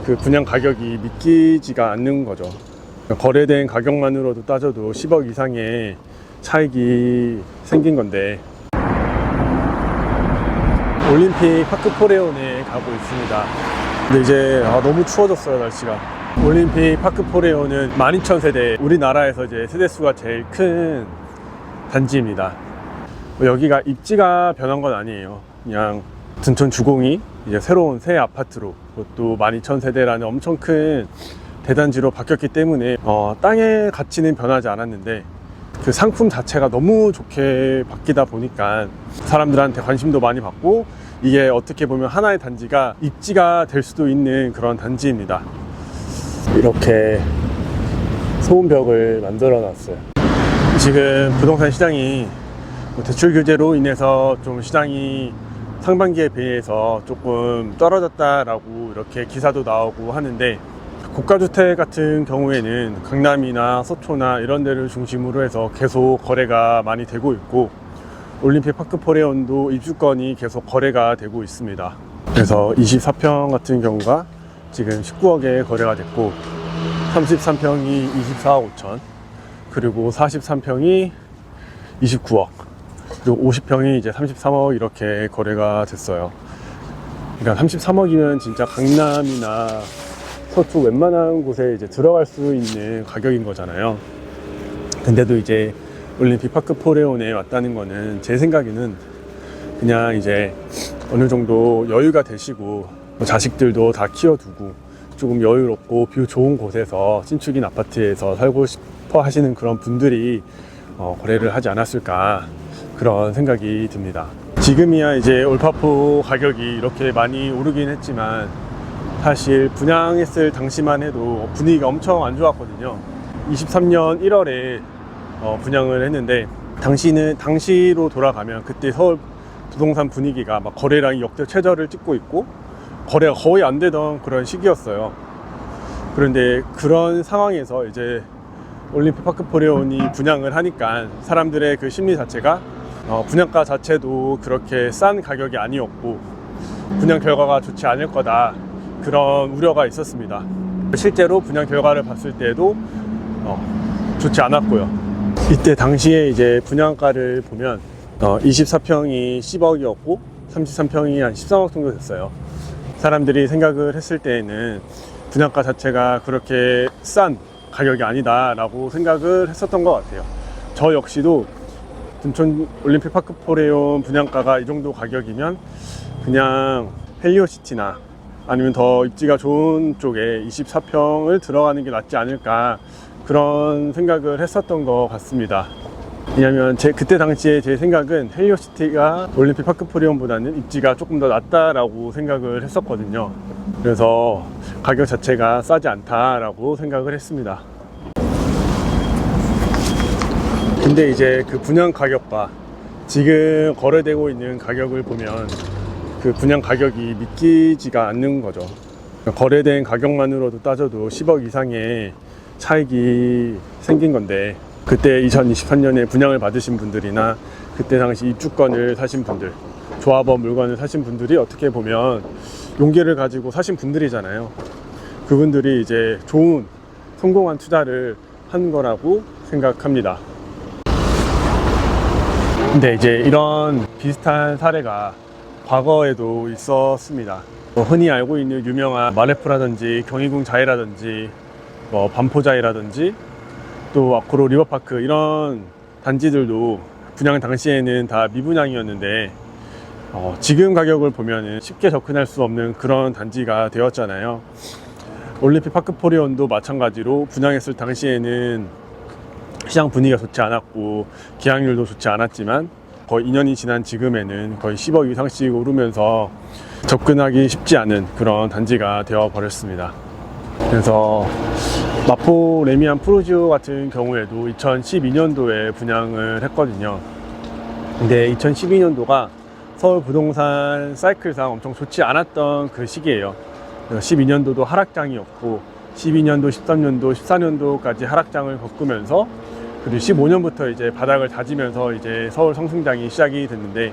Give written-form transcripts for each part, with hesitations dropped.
그 분양 가격이 믿기지가 않는 거죠. 거래된 가격만으로도 따져도 10억 이상의 차익이 생긴 건데, 올림픽 파크 포레온에 가고 있습니다. 근데 이제 너무 추워졌어요, 날씨가. 올림픽 파크 포레온은 12,000세대, 우리나라에서 이제 세대수가 제일 큰 단지입니다. 여기가 입지가 변한 건 아니에요. 그냥 둔촌 주공이 이제 새로운 새 아파트로, 그것도 12,000세대라는 엄청 큰 대단지로 바뀌었기 때문에 땅의 가치는 변하지 않았는데 그 상품 자체가 너무 좋게 바뀌다 보니까 사람들한테 관심도 많이 받고, 이게 어떻게 보면 하나의 단지가 입지가 될 수도 있는 그런 단지입니다. 이렇게 소음벽을 만들어 놨어요. 지금 부동산 시장이 대출 규제로 인해서 좀 시장이 상반기에 비해서 조금 떨어졌다라고 이렇게 기사도 나오고 하는데, 고가주택 같은 경우에는 강남이나 서초나 이런 데를 중심으로 해서 계속 거래가 많이 되고 있고, 올림픽 파크 포레온도 입주권이 계속 거래가 되고 있습니다. 그래서 24평 같은 경우가 지금 19억에 거래가 됐고, 33평이 24억 5천, 그리고 43평이 29억, 그리고 50평이 이제 33억 이렇게 거래가 됐어요. 그러니까 33억이면 진짜 강남이나 서초 웬만한 곳에 이제 들어갈 수 있는 가격인 거잖아요. 근데도 이제 올림픽 파크 포레온에 왔다는 거는 제 생각에는 그냥 이제 어느 정도 여유가 되시고 자식들도 다 키워두고 조금 여유롭고 뷰 좋은 곳에서 신축인 아파트에서 살고 싶어 하시는 그런 분들이 거래를 하지 않았을까, 그런 생각이 듭니다. 지금이야 이제 올파포 가격이 이렇게 많이 오르긴 했지만 사실 분양했을 당시만 해도 분위기가 엄청 안 좋았거든요. 23년 1월에 분양을 했는데, 당시로 돌아가면 그때 서울 부동산 분위기가 막 거래량이 역대 최저를 찍고 있고 거래가 거의 안 되던 그런 시기였어요. 그런데 그런 상황에서 이제 올림픽 파크 포레온이 분양을 하니까 사람들의 그 심리 자체가 분양가 자체도 그렇게 싼 가격이 아니었고 분양 결과가 좋지 않을 거다, 그런 우려가 있었습니다. 실제로 분양 결과를 봤을 때도 좋지 않았고요. 이때 당시에 이제 분양가를 보면 24평이 10억이었고 33평이 한 13억 정도 됐어요. 사람들이 생각을 했을 때에는 분양가 자체가 그렇게 싼 가격이 아니다 라고 생각을 했었던 것 같아요. 저 역시도 둔촌 올림픽 파크 포레온 분양가가 이 정도 가격이면 그냥 헬리오시티나 아니면 더 입지가 좋은 쪽에 24평을 들어가는 게 낫지 않을까, 그런 생각을 했었던 것 같습니다. 왜냐면 그때 당시에 제 생각은 헬리오시티가 올림픽 파크 포레온보다는 입지가 조금 더 낫다라고 생각을 했었거든요. 그래서 가격 자체가 싸지 않다라고 생각을 했습니다. 근데 이제 그 분양 가격과 지금 거래되고 있는 가격을 보면 그 분양 가격이 믿기지가 않는 거죠. 거래된 가격만으로도 따져도 10억 이상의 차익이 생긴 건데, 그때 2023년에 분양을 받으신 분들이나 그때 당시 입주권을 사신 분들, 조합원 물건을 사신 분들이 어떻게 보면 용기를 가지고 사신 분들이잖아요. 그분들이 이제 좋은 성공한 투자를 한 거라고 생각합니다. 근데 이제 이런 비슷한 사례가 과거에도 있었습니다. 흔히 알고 있는 유명한 마레프라든지 경희궁 자이라든지 반포자이라든지 또 앞으로 리버파크, 이런 단지들도 분양 당시에는 다 미분양이었는데 지금 가격을 보면 쉽게 접근할 수 없는 그런 단지가 되었잖아요. 올림픽 파크 포레온도 마찬가지로 분양했을 당시에는 시장 분위기가 좋지 않았고 계약률도 좋지 않았지만 거의 2년이 지난 지금에는 거의 10억 이상씩 오르면서 접근하기 쉽지 않은 그런 단지가 되어 버렸습니다. 그래서 마포 레미안 프루지오 같은 경우에도 2012년도에 분양을 했거든요. 근데 2012년도가 서울 부동산 사이클상 엄청 좋지 않았던 그 시기예요. 12년도도 하락장이었고 12년도, 13년도, 14년도까지 하락장을 겪으면서, 그리고 15년부터 이제 바닥을 다지면서 이제 서울 상승장이 시작이 됐는데,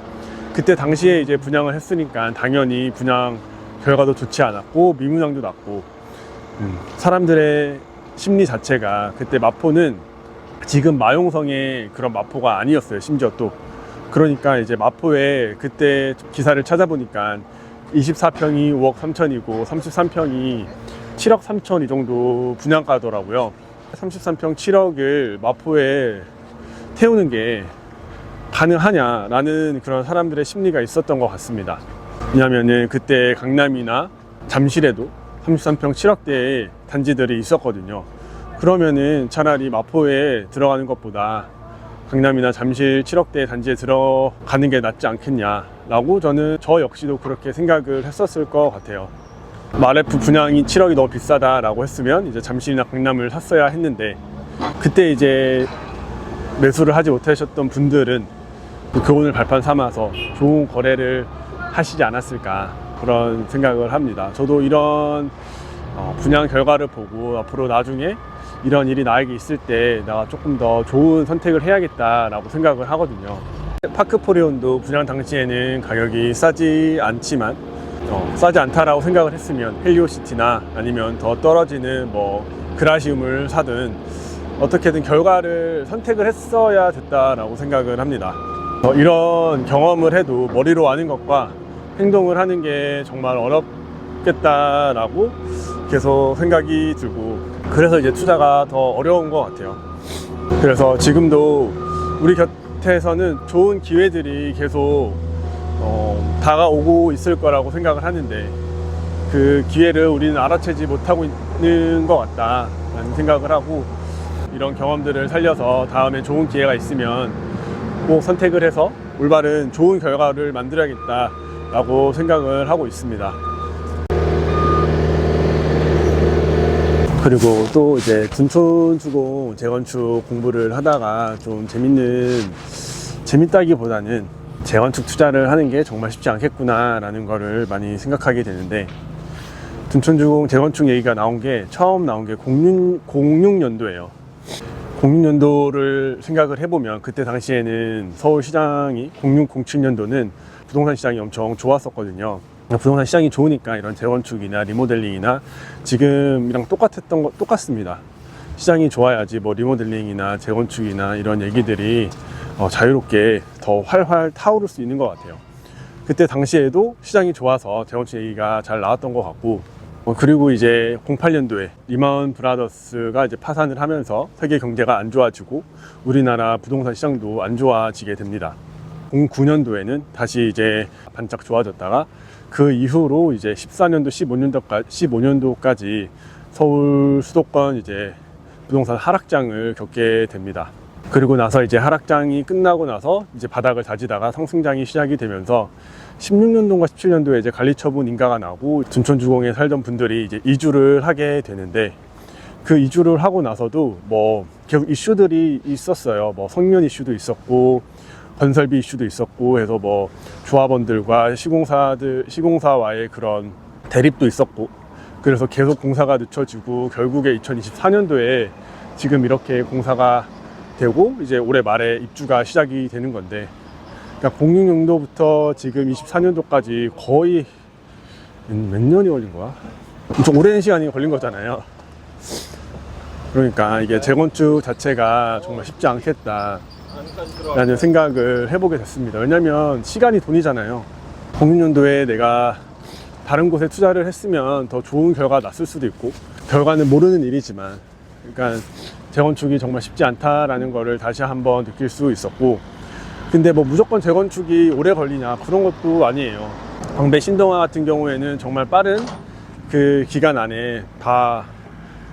그때 당시에 이제 분양을 했으니까 당연히 분양 결과도 좋지 않았고 미분양도 났고, 사람들의 심리 자체가 그때 마포는 지금 마용성의 그런 마포가 아니었어요. 심지어 또 그러니까 이제 마포에 그때 기사를 찾아보니까 24평이 5억 3천이고 33평이 7억 3천 이 정도 분양가더라고요. 33평 7억을 마포에 태우는 게 가능하냐라는 그런 사람들의 심리가 있었던 것 같습니다. 왜냐하면 그때 강남이나 잠실에도 33평 7억대의 단지들이 있었거든요. 그러면은 차라리 마포에 들어가는 것보다 강남이나 잠실 7억대 단지에 들어가는 게 낫지 않겠냐라고 저 역시도 그렇게 생각을 했었을 것 같아요. 마레프 분양이 7억이 너무 비싸다라고 했으면 이제 잠실이나 강남을 샀어야 했는데 그때 이제 매수를 하지 못하셨던 분들은 교훈을 발판 삼아서 좋은 거래를 하시지 않았을까 그런 생각을 합니다. 저도 이런 분양 결과를 보고 앞으로 나중에 이런 일이 나에게 있을 때 내가 조금 더 좋은 선택을 해야겠다라고 생각을 하거든요. 파크포레온도 분양 당시에는 가격이 싸지 않지만 싸지 않다라고 생각을 했으면 헬리오시티나 아니면 더 떨어지는 뭐 그라시움을 사든 어떻게든 결과를 선택을 했어야 됐다라고 생각을 합니다. 이런 경험을 해도 머리로 아는 것과 행동을 하는 게 정말 어렵겠다라고 계속 생각이 들고 그래서 이제 투자가 더 어려운 것 같아요. 그래서 지금도 우리 곁에서는 좋은 기회들이 계속 다가오고 있을 거라고 생각을 하는데 그 기회를 우리는 알아채지 못하고 있는 것 같다라는 생각을 하고 이런 경험들을 살려서 다음에 좋은 기회가 있으면 꼭 선택을 해서 올바른 좋은 결과를 만들어야겠다라고 생각을 하고 있습니다. 그리고 또 이제 둔촌주공 재건축 공부를 하다가 좀 재밌다기보다는 재건축 투자를 하는 게 정말 쉽지 않겠구나 라는 거를 많이 생각하게 되는데 둔촌주공 재건축 얘기가 처음 나온 게 06년도예요. 06년도를 생각을 해보면 그때 당시에는 서울시장이 0607년도는 부동산 시장이 엄청 좋았었거든요. 부동산 시장이 좋으니까 이런 재건축이나 리모델링이나 지금이랑 똑같습니다. 시장이 좋아야지 뭐 리모델링이나 재건축이나 이런 얘기들이 자유롭게 더 활활 타오를 수 있는 것 같아요. 그때 당시에도 시장이 좋아서 재건축 얘기가 잘 나왔던 것 같고 그리고 이제 08년도에 리먼 브라더스가 이제 파산을 하면서 세계 경제가 안 좋아지고 우리나라 부동산 시장도 안 좋아지게 됩니다. 09년도에는 다시 이제 반짝 좋아졌다가 그 이후로 이제 14년도, 15년도까지 서울 수도권 이제 부동산 하락장을 겪게 됩니다. 그리고 나서 이제 하락장이 끝나고 나서 이제 바닥을 다지다가 상승장이 시작이 되면서 16년도인가 17년도에 이제 관리처분 인가가 나고 둔촌주공에 살던 분들이 이제 이주를 하게 되는데 그 이주를 하고 나서도 뭐 계속 이슈들이 있었어요. 뭐 성면 이슈도 있었고 건설비 이슈도 있었고 해서 뭐 조합원들과 시공사와의 그런 대립도 있었고 그래서 계속 공사가 늦춰지고 결국에 2024년도에 지금 이렇게 공사가 되고 이제 올해 말에 입주가 시작이 되는 건데 그러니까 06년도부터 지금 24년도까지 거의 몇 년이 걸린 거야? 엄청 오랜 시간이 걸린 거잖아요. 그러니까 이게 재건축 자체가 정말 쉽지 않겠다 라는 생각을 해보게 됐습니다. 왜냐면 시간이 돈이잖아요. 06년도에 내가 다른 곳에 투자를 했으면 더 좋은 결과가 났을 수도 있고 결과는 모르는 일이지만 그러니까 재건축이 정말 쉽지 않다라는 거를 다시 한번 느낄 수 있었고 근데 뭐 무조건 재건축이 오래 걸리냐 그런 것도 아니에요. 광배 신동아 같은 경우에는 정말 빠른 그 기간 안에 다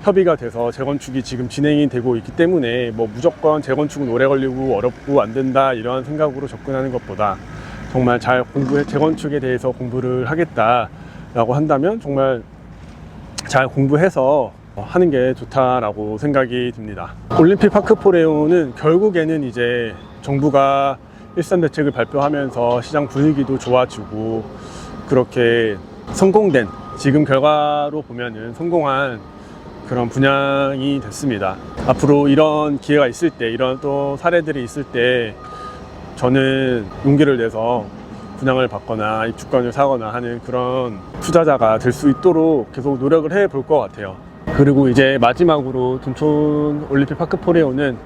협의가 돼서 재건축이 지금 진행이 되고 있기 때문에 뭐 무조건 재건축은 오래 걸리고 어렵고 안 된다 이런 생각으로 접근하는 것보다 정말 잘 재건축에 대해서 공부를 하겠다라고 한다면 정말 잘 공부해서 하는 게 좋다라고 생각이 듭니다. 올림픽 파크포레오는 결국에는 이제 정부가 일산 대책을 발표하면서 시장 분위기도 좋아지고 그렇게 성공된 지금 결과로 보면은 성공한 그런 분양이 됐습니다. 앞으로 이런 기회가 있을 때 이런 또 사례들이 있을 때 저는 용기를 내서 분양을 받거나 입주권을 사거나 하는 그런 투자자가 될 수 있도록 계속 노력을 해 볼 것 같아요. 그리고 이제 마지막으로 둔촌 올림픽 파크 포레오는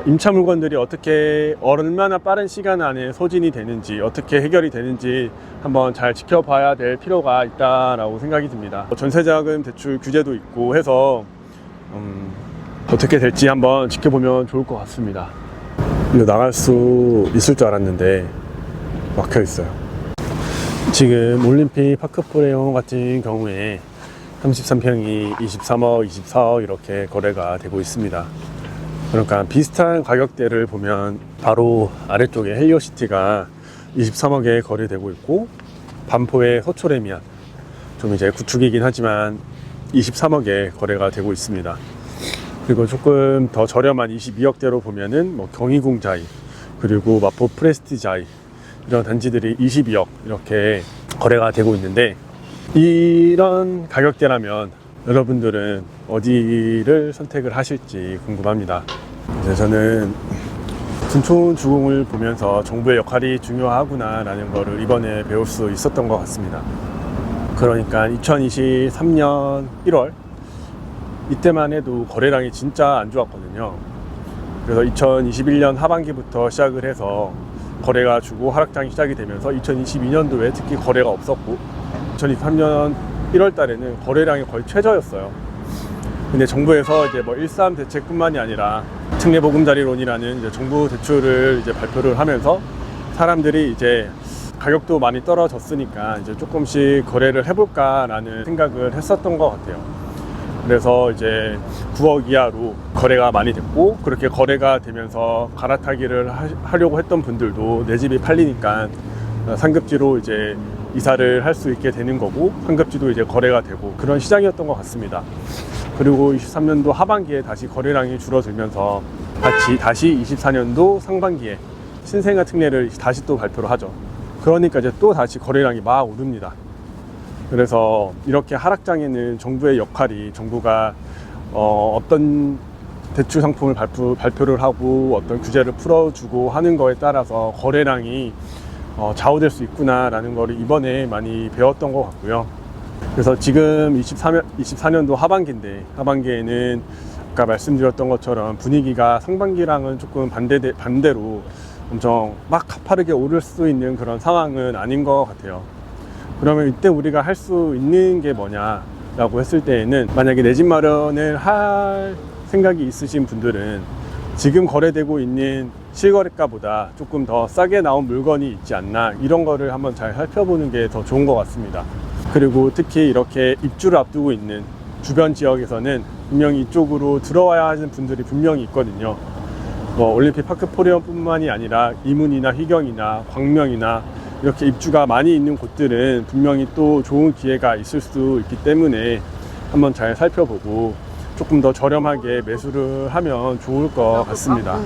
임차 물건들이 어떻게 얼마나 빠른 시간 안에 소진이 되는지, 어떻게 해결이 되는지 한번 잘 지켜봐야 될 필요가 있다라고 생각이 듭니다. 전세자금 대출 규제도 있고 해서 어떻게 될지 한번 지켜보면 좋을 것 같습니다. 이거 나갈 수 있을 줄 알았는데 막혀 있어요. 지금 올림픽 파크 포레오 같은 경우에 33평이 23억, 24억 이렇게 거래가 되고 있습니다. 그러니까 비슷한 가격대를 보면 바로 아래쪽에 헬리오시티가 23억에 거래되고 있고, 반포의 서초레미안 좀 이제 구축이긴 하지만 23억에 거래가 되고 있습니다. 그리고 조금 더 저렴한 22억대로 보면은 뭐 경희궁자이, 그리고 마포 프레스티자이 이런 단지들이 22억 이렇게 거래가 되고 있는데, 이런 가격대라면 여러분들은 어디를 선택을 하실지 궁금합니다. 이제 저는 둔촌 주공을 보면서 정부의 역할이 중요하구나 라는 거를 이번에 배울 수 있었던 것 같습니다. 그러니까 2023년 1월 이때만 해도 거래량이 진짜 안 좋았거든요. 그래서 2021년 하반기부터 시작을 해서 거래가 주고 하락장이 시작이 되면서 2022년도에 특히 거래가 없었고, 2023년 1월 달에는 거래량이 거의 최저였어요. 근데 정부에서 이제 뭐 1.3 대책뿐만이 아니라 특례보금자리론이라는 이제 정부 대출을 이제 발표를 하면서 사람들이 이제 가격도 많이 떨어졌으니까 이제 조금씩 거래를 해볼까라는 생각을 했었던 것 같아요. 그래서 이제 9억 이하로 거래가 많이 됐고, 그렇게 거래가 되면서 갈아타기를 하려고 했던 분들도 내 집이 팔리니까 상급지로 이제 이사를 할 수 있게 되는 거고, 상급지도 이제 거래가 되고, 그런 시장이었던 것 같습니다. 그리고 23년도 하반기에 다시 거래량이 줄어들면서 다시 24년도 상반기에 신생아 특례를 다시 또 발표를 하죠. 그러니까 이제 또 다시 거래량이 막 오릅니다. 그래서 이렇게 하락장에는 정부의 역할이, 정부가 어떤 대출 상품을 발표를 하고 어떤 규제를 풀어주고 하는 거에 따라서 거래량이 좌우될 수 있구나라는 걸 이번에 많이 배웠던 것 같고요. 그래서 지금 24년도 하반기인데, 하반기에는 아까 말씀드렸던 것처럼 분위기가 상반기랑은 조금 반대로 엄청 막 가파르게 오를 수 있는 그런 상황은 아닌 것 같아요. 그러면 이때 우리가 할 수 있는 게 뭐냐라고 했을 때에는, 만약에 내 집 마련을 할 생각이 있으신 분들은 지금 거래되고 있는 실거래가보다 조금 더 싸게 나온 물건이 있지 않나, 이런 거를 한번 잘 살펴보는 게 더 좋은 것 같습니다. 그리고 특히 이렇게 입주를 앞두고 있는 주변 지역에서는 분명히 이쪽으로 들어와야 하는 분들이 분명히 있거든요. 올림픽 파크 포레온 뿐만이 아니라 이문이나 휘경이나 광명이나 이렇게 입주가 많이 있는 곳들은 분명히 또 좋은 기회가 있을 수 있기 때문에 한번 잘 살펴보고 조금 더 저렴하게 매수를 하면 좋을 것 같습니다.